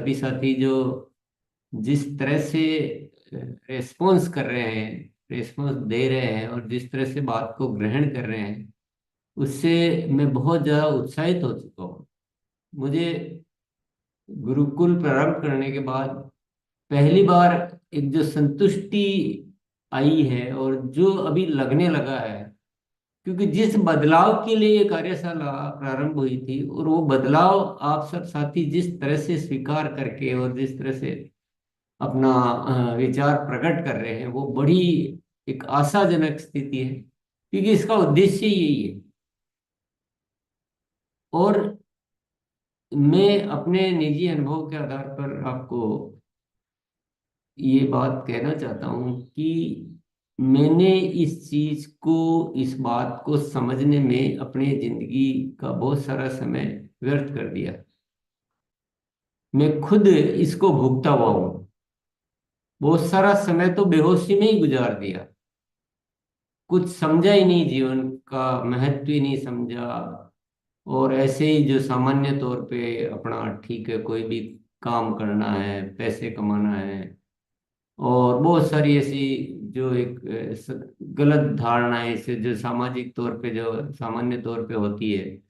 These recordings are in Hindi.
सभी साथी जो जिस तरह से रेस्पॉन्स कर रहे हैं, रेस्पॉन्स दे रहे हैं और जिस तरह से बात को ग्रहण कर रहे हैं, उससे मैं बहुत ज़्यादा उत्साहित हो चुका हूँ। मुझे गुरुकुल प्रारंभ करने के बाद पहली बार एक जो संतुष्टि आई है और जो अभी लगने लगा है, क्योंकि जिस बदलाव के लिए ये कार्यशाला प्रारंभ हुई थी और वो बदलाव आप सब साथी जिस तरह से स्वीकार करके और जिस तरह से अपना विचार प्रकट कर रहे हैं, वो बड़ी एक आशाजनक स्थिति है, क्योंकि इसका उद्देश्य यही है। और मैं अपने निजी अनुभव के आधार पर आपको ये बात कहना चाहता हूँ कि मैंने इस चीज को, इस बात को समझने में अपनी जिंदगी का बहुत सारा समय व्यर्थ कर दिया। मैं खुद इसको भुगता हुआ हूँ। बहुत सारा समय तो बेहोशी में ही गुजार दिया, कुछ समझा ही नहीं, जीवन का महत्व ही नहीं समझा। और ऐसे ही जो सामान्य तौर पे अपना ठीक है, कोई भी काम करना है, पैसे कमाना है, और बहुत सारी ऐसी जो एक गलत धारणाएं से जो सामाजिक तौर पे, जो सामान्य तौर पे होती है,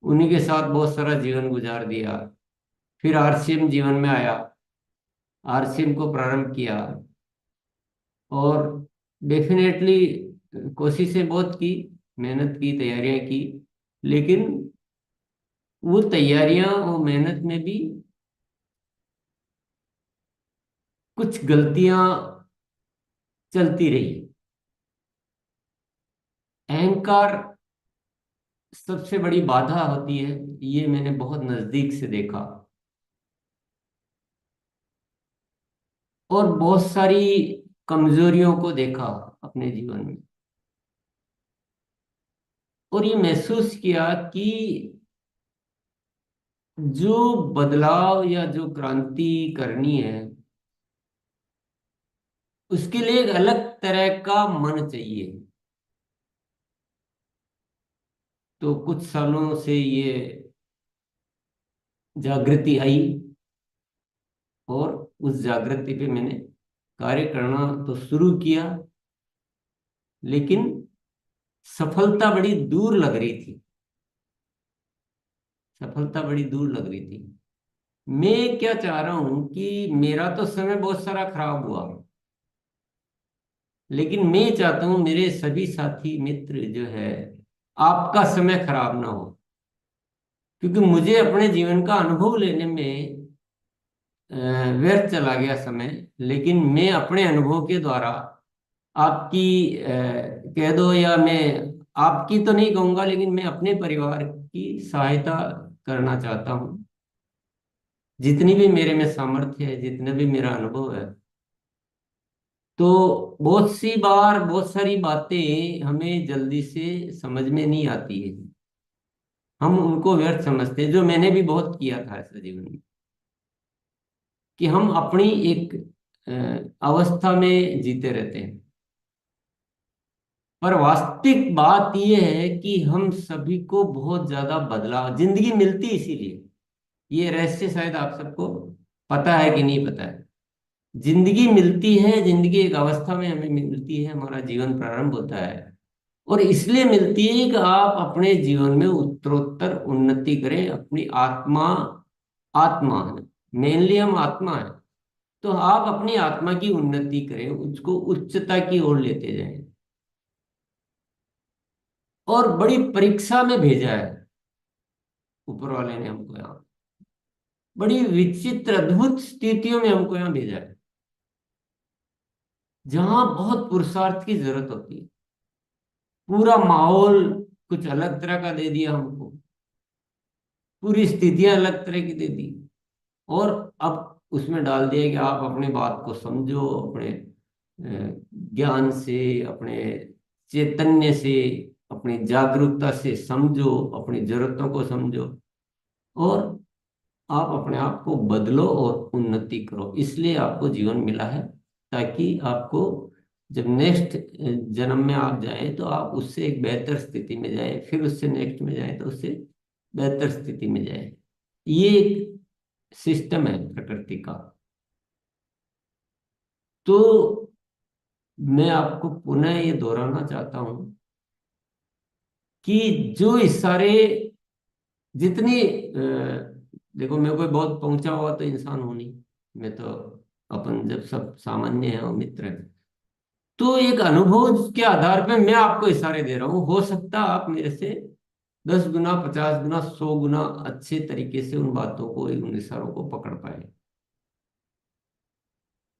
उन्हीं के साथ बहुत सारा जीवन गुजार दिया। फिर आरसीएम जीवन में आया, आरसीएम को प्रारंभ किया और डेफिनेटली कोशिशें बहुत की, मेहनत की, तैयारियां की, लेकिन वो तैयारियां और मेहनत में भी कुछ गलतियां चलती रही। अहंकार सबसे बड़ी बाधा होती है, ये मैंने बहुत नजदीक से देखा। और बहुत सारी कमजोरियों को देखा अपने जीवन में, और ये महसूस किया कि जो बदलाव या जो क्रांति करनी है, उसके लिए एक अलग तरह का मन चाहिए। तो कुछ सालों से ये जागृति आई, और उस जागृति पे मैंने कार्य करना तो शुरू किया, लेकिन सफलता बड़ी दूर लग रही थी। सफलता बड़ी दूर लग रही थी। मैं क्या चाह रहा हूं कि मेरा तो समय बहुत सारा खराब हुआ, लेकिन मैं चाहता हूं मेरे सभी साथी मित्र जो है, आपका समय खराब ना हो। क्योंकि मुझे अपने जीवन का अनुभव लेने में व्यर्थ चला गया समय, लेकिन मैं अपने अनुभव के द्वारा आपकी कह दो, या मैं आपकी तो नहीं कहूंगा, लेकिन मैं अपने परिवार की सहायता करना चाहता हूँ। जितनी भी मेरे में सामर्थ्य है, जितना भी मेरा अनुभव है। तो बहुत सी बार बहुत सारी बातें हमें जल्दी से समझ में नहीं आती है, हम उनको व्यर्थ समझते हैं, जो मैंने भी बहुत किया था ऐसा जीवन में, कि हम अपनी एक अवस्था में जीते रहते हैं। पर वास्तविक बात यह है कि हम सभी को बहुत ज्यादा बदलाव जिंदगी मिलती इसीलिए, ये रहस्य शायद आप सबको पता है कि नहीं पता है। जिंदगी मिलती है, जिंदगी एक अवस्था में हमें मिलती है, हमारा जीवन प्रारंभ होता है, और इसलिए मिलती है कि आप अपने जीवन में उत्तरोत्तर उन्नति करें। अपनी आत्मा, आत्मा है, मेनली हम आत्मा है, तो आप अपनी आत्मा की उन्नति करें, उसको उच्चता की ओर लेते जाएं। और बड़ी परीक्षा में भेजा है ऊपर वाले ने हमको यहाँ, बड़ी विचित्र अद्भुत स्थितियों में हमको यहाँ भेजा है, जहां बहुत पुरुषार्थ की जरूरत होती है। पूरा माहौल कुछ अलग तरह का दे दिया हमको, पूरी स्थितियां अलग तरह की दे दी, और अब उसमें डाल दिया कि आप अपनी बात को समझो, अपने ज्ञान से, अपने चैतन्य से, अपनी जागरूकता से समझो, अपनी जरूरतों को समझो, और आप अपने आप को बदलो और उन्नति करो। इसलिए आपको जीवन मिला है, ताकि आपको जब नेक्स्ट जन्म में आप जाएं तो आप उससे एक बेहतर स्थिति में जाएं, फिर उससे नेक्स्ट में जाएं तो उससे बेहतर स्थिति में जाएं। ये एक सिस्टम है प्रकृति का। तो मैं आपको पुनः ये दोहराना चाहता हूं कि जो इस सारे जितनी देखो, मैं कोई बहुत पहुंचा हुआ तो इंसान हूं नहीं। मैं तो अपन जब सब सामान्य है और मित्र है, तो एक अनुभव के आधार पे मैं आपको इशारे दे रहा हूँ। हो सकता है आप मेरे से 10 गुना, 50 गुना, 100 गुना अच्छे तरीके से उन बातों को, उन इशारों को पकड़ पाए।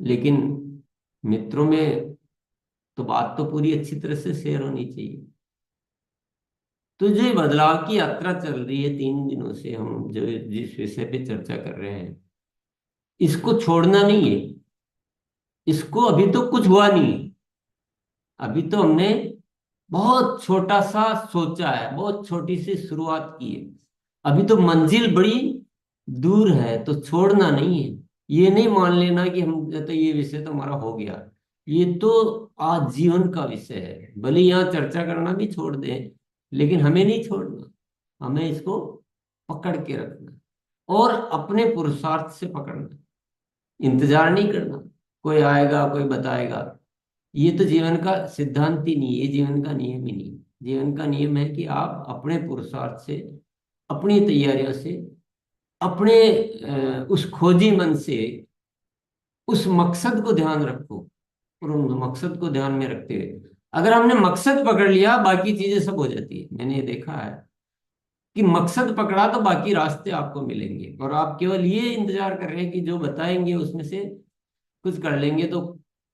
लेकिन मित्रों में तो बात तो पूरी अच्छी तरह से शेयर होनी चाहिए। तो जो ये बदलाव की यात्रा चल रही है 3 दिनों से, हम जो जिस विषय पे चर्चा कर रहे हैं, इसको छोड़ना नहीं है। इसको अभी तो कुछ हुआ नहीं है। अभी तो हमने बहुत छोटा सा सोचा है, बहुत छोटी सी शुरुआत की है। अभी तो मंजिल बड़ी दूर है, तो छोड़ना नहीं है। ये नहीं मान लेना कि हम तो ये विषय तो हमारा हो गया। ये तो आजीवन का विषय है। भले यहाँ चर्चा करना भी छोड़ दें, लेकिन हमें नहीं छोड़ना। हमें इसको पकड़ के रखना और अपने पुरुषार्थ से पकड़ना। इंतजार नहीं करना कोई आएगा कोई बताएगा। ये तो जीवन का सिद्धांत ही नहीं है, ये जीवन का नियम ही नहीं। जीवन का नियम है कि आप अपने पुरुषार्थ से, अपनी तैयारियों से, अपने उस खोजी मन से उस मकसद को ध्यान रखो। और उन मकसद को ध्यान में रखते हुए अगर हमने मकसद पकड़ लिया, बाकी चीजें सब हो जाती है। मैंने ये देखा है कि मकसद पकड़ा तो बाकी रास्ते आपको मिलेंगे, और आप केवल ये इंतजार कर रहे हैं कि जो बताएंगे उसमें से कुछ कर लेंगे। तो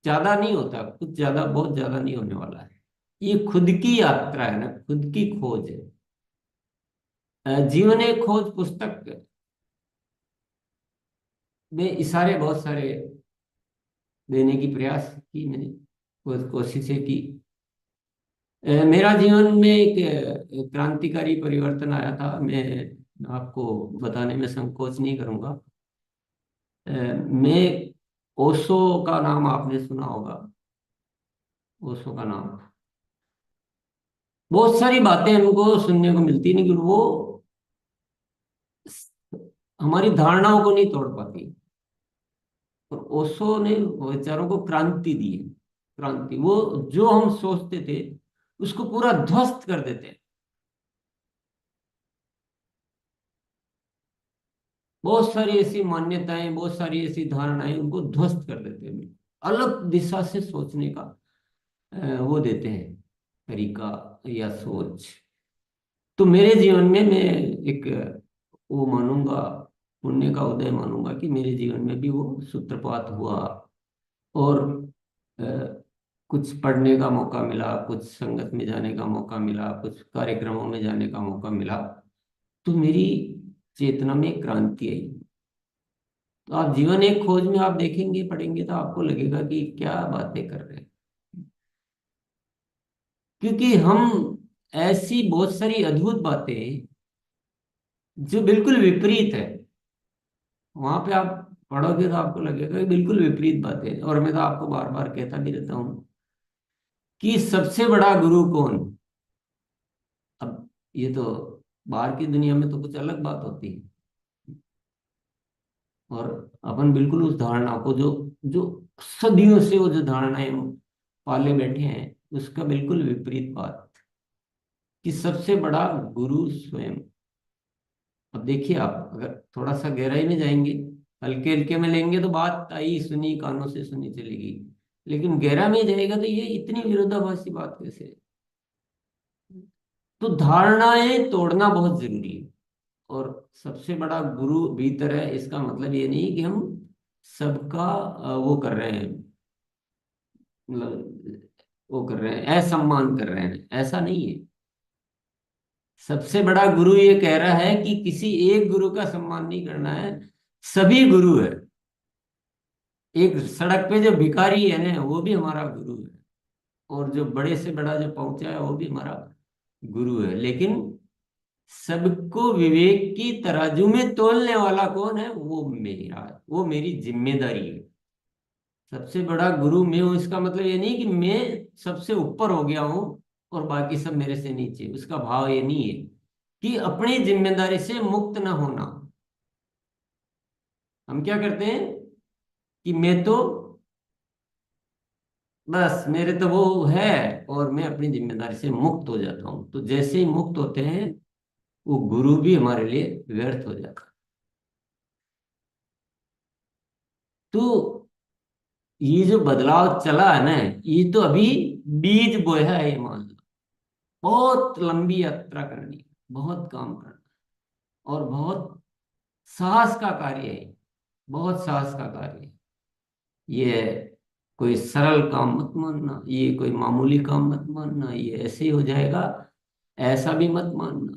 ज्यादा नहीं होता, कुछ ज्यादा, बहुत ज्यादा नहीं होने वाला है। ये खुद की यात्रा है ना, खुद की खोज है। जीवन एक खोज पुस्तक में इशारे बहुत सारे देने की प्रयास की मैंने, कोशिशें की। मेरा जीवन में एक क्रांतिकारी परिवर्तन आया था। मैं आपको बताने में संकोच नहीं करूंगा। मैं ओशो का नाम आपने सुना होगा। ओशो का नाम, बहुत सारी बातें हमको सुनने को मिलती, लेकिन वो हमारी धारणाओं को नहीं तोड़ पाती। और ओशो ने विचारों को क्रांति दी है। क्रांति, वो जो हम सोचते थे उसको पूरा ध्वस्त कर देते हैं। बहुत सारी ऐसी मान्यताएं, बहुत सारी ऐसी धारणाएं, उनको ध्वस्त कर देते हैं। अलग दिशा से सोचने का वो देते हैं तरीका या सोच। तो मेरे जीवन में मैं एक वो मानूंगा, पुण्य का उदय मानूंगा कि मेरे जीवन में भी वो सूत्रपात हुआ। और अ, कुछ पढ़ने का मौका मिला, कुछ संगत में जाने का मौका मिला, कुछ कार्यक्रमों में जाने का मौका मिला। तो मेरी चेतना में एक क्रांति आई। तो आप जीवन एक खोज में आप देखेंगे, पढ़ेंगे, तो आपको लगेगा कि क्या बातें कर रहे हैं। क्योंकि हम ऐसी बहुत सारी अद्भुत बातें जो बिल्कुल विपरीत है, वहां पे आप पढ़ोगे तो आपको लगेगा कि बिल्कुल विपरीत बातें। और मैं तो आपको बार बार कहता भी रहता हूँ कि सबसे बड़ा गुरु कौन। अब ये तो बाहर की दुनिया में तो कुछ अलग बात होती है, और अपन बिल्कुल उस धारणा को, जो जो सदियों से वो जो धारणाएं हम पाले बैठे हैं, उसका बिल्कुल विपरीत बात, कि सबसे बड़ा गुरु स्वयं। अब देखिए, आप अगर थोड़ा सा गहराई में जाएंगे, हल्के हल्के में लेंगे तो बात आई सुनी, कानों से सुनी चलेगी। लेकिन गहरा में जाएगा तो ये इतनी विरोधाभासी बात कैसे है? तो धारणाएं तोड़ना बहुत जरूरी है। और सबसे बड़ा गुरु भीतर है, इसका मतलब ये नहीं कि हम सबका वो कर रहे हैं, मतलब वो कर रहे हैं, असम्मान कर रहे हैं, ऐसा नहीं है। सबसे बड़ा गुरु ये कह रहा है कि किसी एक गुरु का सम्मान नहीं करना है, सभी गुरु है। एक सड़क पे जो भिखारी है ना, वो भी हमारा गुरु है। और जो बड़े से बड़ा जो पहुंचा है, वो भी हमारा गुरु है। लेकिन सबको विवेक की तराजू में तोलने वाला कौन है? वो मेरा, वो मेरी जिम्मेदारी है। सबसे बड़ा गुरु मैं हूं, इसका मतलब ये नहीं कि मैं सबसे ऊपर हो गया हूं और बाकी सब मेरे से नीचे। उसका भाव ये नहीं है, कि अपनी जिम्मेदारी से मुक्त ना होना। हम क्या करते हैं कि मैं तो बस मेरे तो वो है, और मैं अपनी जिम्मेदारी से मुक्त हो जाता हूं। तो जैसे ही मुक्त होते हैं, वो गुरु भी हमारे लिए व्यर्थ हो जाता है। तो ये जो बदलाव चला है ना, ये तो अभी बीज बोया है, ये मान लो। बहुत लंबी यात्रा करनी है, बहुत काम करना, और बहुत साहस का कार्य है। बहुत साहस का कार्य है ये। कोई सरल काम मत मानना, ये कोई मामूली काम मत मानना, ये ऐसे ही हो जाएगा, ऐसा भी मत मानना।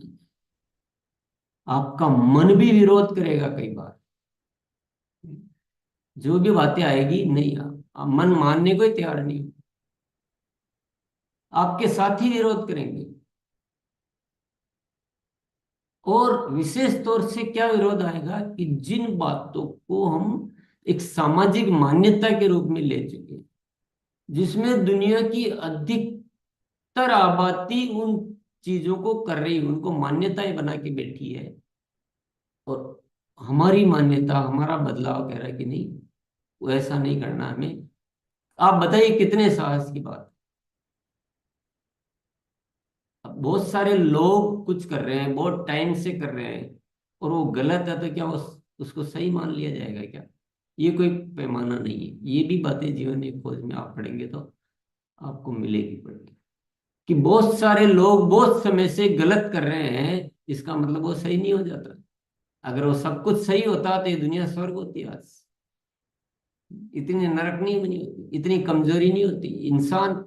आपका मन भी विरोध करेगा कई बार। जो भी बातें आएगी, नहीं, आप मन मानने को ही तैयार नहीं हो। आपके साथी विरोध करेंगे। और विशेष तौर से क्या विरोध आएगा कि जिन बातों को हम एक सामाजिक मान्यता के रूप में ले चुके हैं, जिसमें दुनिया की अधिकतर आबादी उन चीजों को कर रही है, उनको मान्यताएं बना के बैठी है, और हमारी मान्यता, हमारा बदलाव कह रहा है कि नहीं, वो ऐसा नहीं करना हमें। आप बताइए कितने साहस की बात। अब बहुत सारे लोग कुछ कर रहे हैं, बहुत टाइम से कर रहे हैं, और वो गलत है, तो क्या उसको सही मान लिया जाएगा क्या? ये कोई पैमाना नहीं है। ये भी बातें जीवन एक खोज में आप पढ़ेंगे तो आपको मिलेगी पढ़ेगी, कि बहुत सारे लोग बहुत समय से गलत कर रहे हैं, इसका मतलब वो सही नहीं हो जाता। अगर वो सब कुछ सही होता तो ये दुनिया स्वर्ग होती आज। इतनी नरक नहीं बनी होती, इतनी कमजोरी नहीं होती। इंसान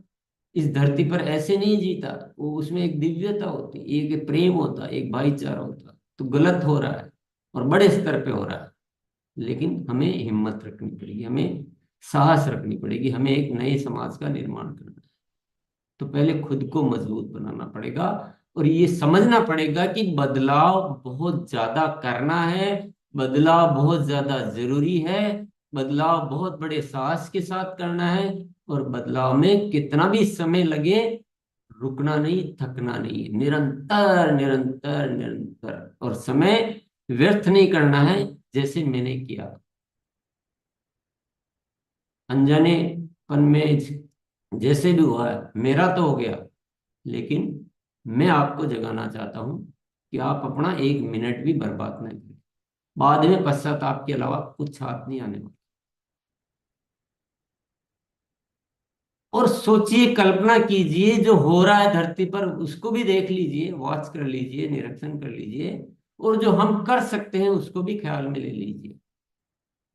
इस धरती पर ऐसे नहीं जीता। वो उसमें एक दिव्यता होती, एक प्रेम होता, एक भाईचारा होता। तो गलत हो रहा है, और बड़े स्तर पे हो रहा है। लेकिन हमें हिम्मत रखनी पड़ेगी, हमें साहस रखनी पड़ेगी, हमें एक नए समाज का निर्माण करना है। तो पहले खुद को मजबूत बनाना पड़ेगा, और ये समझना पड़ेगा कि बदलाव बहुत ज्यादा करना है, बदलाव बहुत ज्यादा जरूरी है, बदलाव बहुत बड़े साहस के साथ करना है। और बदलाव में कितना भी समय लगे, रुकना नहीं, थकना नहीं, निरंतर निरंतर निरंतर, और समय व्यर्थ नहीं करना है। जैसे मैंने किया, अनजानेपन में जैसे भी हुआ है, मेरा तो हो गया। लेकिन मैं आपको जगाना चाहता हूं कि आप अपना एक मिनट भी बर्बाद न करें। बाद में पश्चाताप के अलावा कुछ हाथ नहीं आने वाला। और सोचिए, कल्पना कीजिए, जो हो रहा है धरती पर उसको भी देख लीजिए, वॉच कर लीजिए, निरीक्षण कर लीजिए, और जो हम कर सकते हैं उसको भी ख्याल में ले लीजिए।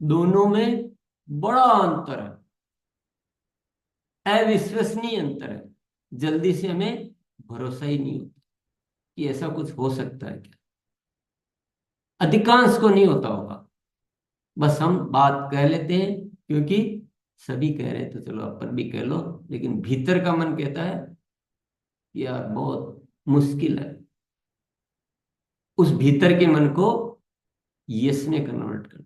दोनों में बड़ा अंतर है, अविश्वसनीय अंतर है। जल्दी से हमें भरोसा ही नहीं होता कि ऐसा कुछ हो सकता है क्या। अधिकांश को नहीं होता होगा। बस हम बात कह लेते हैं क्योंकि सभी कह रहे हैं, तो चलो अपन भी कह लो। लेकिन भीतर का मन कहता है कि यार बहुत मुश्किल है। उस भीतर के मन को यस में कन्वर्ट करना।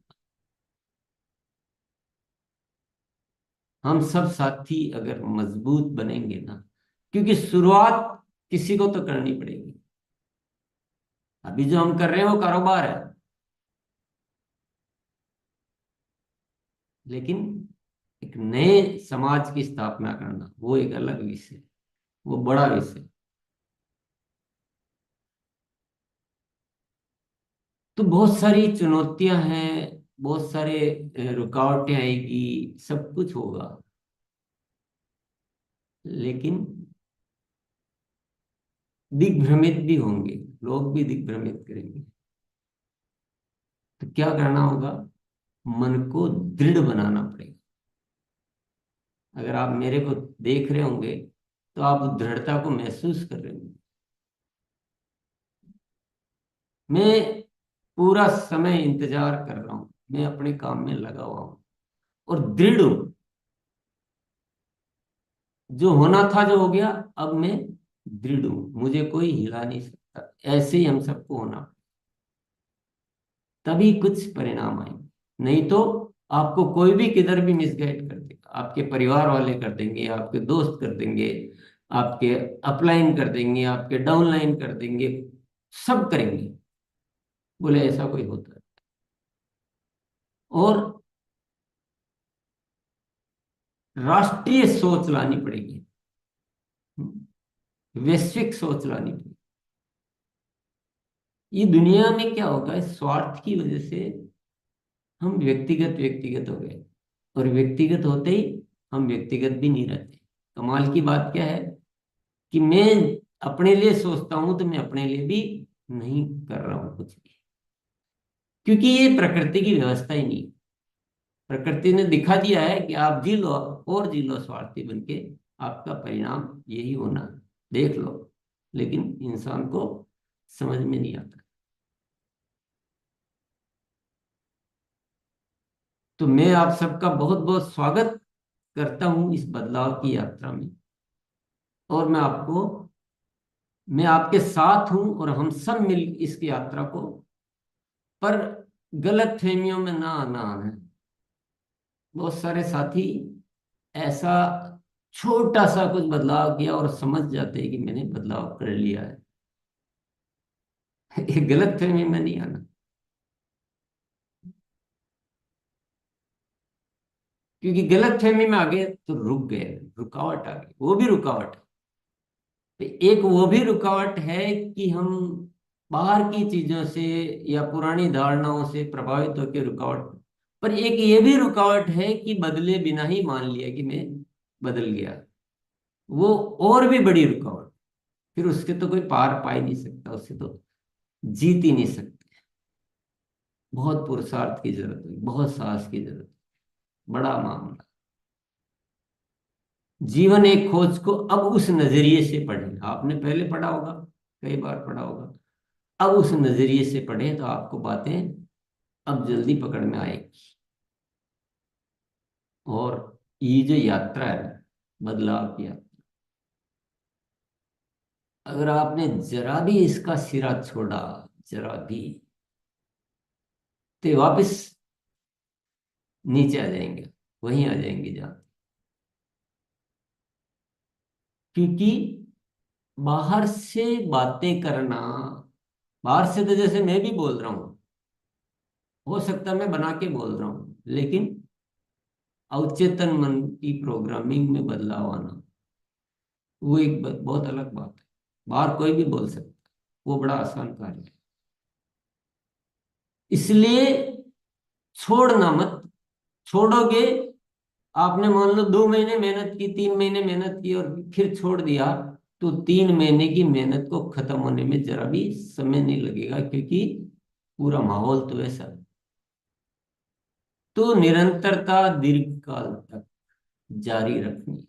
हम सब साथी अगर मजबूत बनेंगे ना, क्योंकि शुरुआत किसी को तो करनी पड़ेगी। अभी जो हम कर रहे हैं वो कारोबार है, लेकिन एक नए समाज की स्थापना करना वो एक अलग विषय, वो बड़ा विषय। तो बहुत सारी चुनौतियां हैं, बहुत सारे रुकावटें आएगी, सब कुछ होगा। लेकिन दिग्भ्रमित भी होंगे, लोग भी दिग्भ्रमित करेंगे। तो क्या करना होगा? मन को दृढ़ बनाना पड़ेगा। अगर आप मेरे को देख रहे होंगे तो आप उस दृढ़ता को महसूस कर रहे होंगे। मैं पूरा समय इंतजार कर रहा हूं, मैं अपने काम में लगा हुआ हूं, और दृढ़ हूं। जो होना था जो हो गया, अब मैं दृढ़ हूं, मुझे कोई हिला नहीं सकता। ऐसे ही हम सबको होना, तभी कुछ परिणाम आएंगे। नहीं तो आपको कोई भी किधर भी मिसगाइड कर देगा, आपके परिवार वाले कर देंगे, आपके दोस्त कर देंगे, आपके अपलाइन कर देंगे, आपके डाउनलाइन कर देंगे, सब करेंगे। बोले ऐसा कोई होता है? और राष्ट्रीय सोच लानी पड़ेगी, वैश्विक सोच लानी पड़ेगी। ये दुनिया में क्या होगा, इस स्वार्थ की वजह से हम व्यक्तिगत व्यक्तिगत हो गए, और व्यक्तिगत होते ही हम व्यक्तिगत भी नहीं रहते। कमाल की बात क्या है कि मैं अपने लिए सोचता हूं तो मैं अपने लिए भी नहीं कर रहा हूं कुछ भी, क्योंकि ये प्रकृति की व्यवस्था ही नहीं। प्रकृति ने दिखा दिया है कि आप जी लो और जी लो स्वार्थी बन के, आपका परिणाम यही होना, देख लो। लेकिन इंसान को समझ में नहीं आता। तो मैं आप सबका बहुत बहुत स्वागत करता हूं इस बदलाव की यात्रा में। और मैं आपके साथ हूं, और हम सब मिल इस यात्रा को, पर गलत फहमियों में ना आना है। बहुत सारे साथी ऐसा छोटा सा कुछ बदलाव किया और समझ जाते हैं कि मैंने बदलाव कर लिया है। ये गलत फहमी में नहीं आना, क्योंकि गलत फहमी में आ गए तो रुक गए, रुकावट आ गई, वो भी रुकावट है। तो एक वो भी रुकावट है कि हम बाहर की चीजों से या पुरानी धारणाओं से प्रभावित होकर रुकावट। पर एक ये भी रुकावट है कि बदले बिना ही मान लिया कि मैं बदल गया, वो और भी बड़ी रुकावट। फिर उसके तो कोई पार पा ही नहीं सकता, उससे तो जीत ही नहीं सकते। बहुत पुरुषार्थ की जरूरत है, बहुत साहस की जरूरत है, बड़ा मामला। जीवन एक खोज को अब उस नजरिए से पढ़ें। आपने पहले पढ़ा होगा, कई बार पढ़ा होगा। अब उस नजरिए से पढ़ें तो आपको बातें अब जल्दी पकड़ में आएगी। और ये जो यात्रा है, बदलाव की यात्रा, अगर आपने जरा भी इसका सिरा छोड़ा, जरा भी, तो वापस नीचे आ जाएंगे, वहीं आ जाएंगे जहां। क्योंकि बाहर से बातें करना, बाहर से तो जैसे मैं भी बोल रहा हूं, हो सकता है मैं बना के बोल रहा हूं, लेकिन अवचेतन मन की प्रोग्रामिंग में बदलाव आना, वो एक बहुत अलग बात है। बाहर कोई भी बोल सकता है, वो बड़ा आसान कार्य है। इसलिए छोड़ना मत। छोड़ोगे, आपने मान लो 2 महीने मेहनत की, 3 महीने मेहनत की और फिर छोड़ दिया, तो 3 महीने की मेहनत को खत्म होने में जरा भी समय नहीं लगेगा, क्योंकि पूरा माहौल तो ऐसा है। तो निरंतरता दीर्घ काल तक जारी रखनी,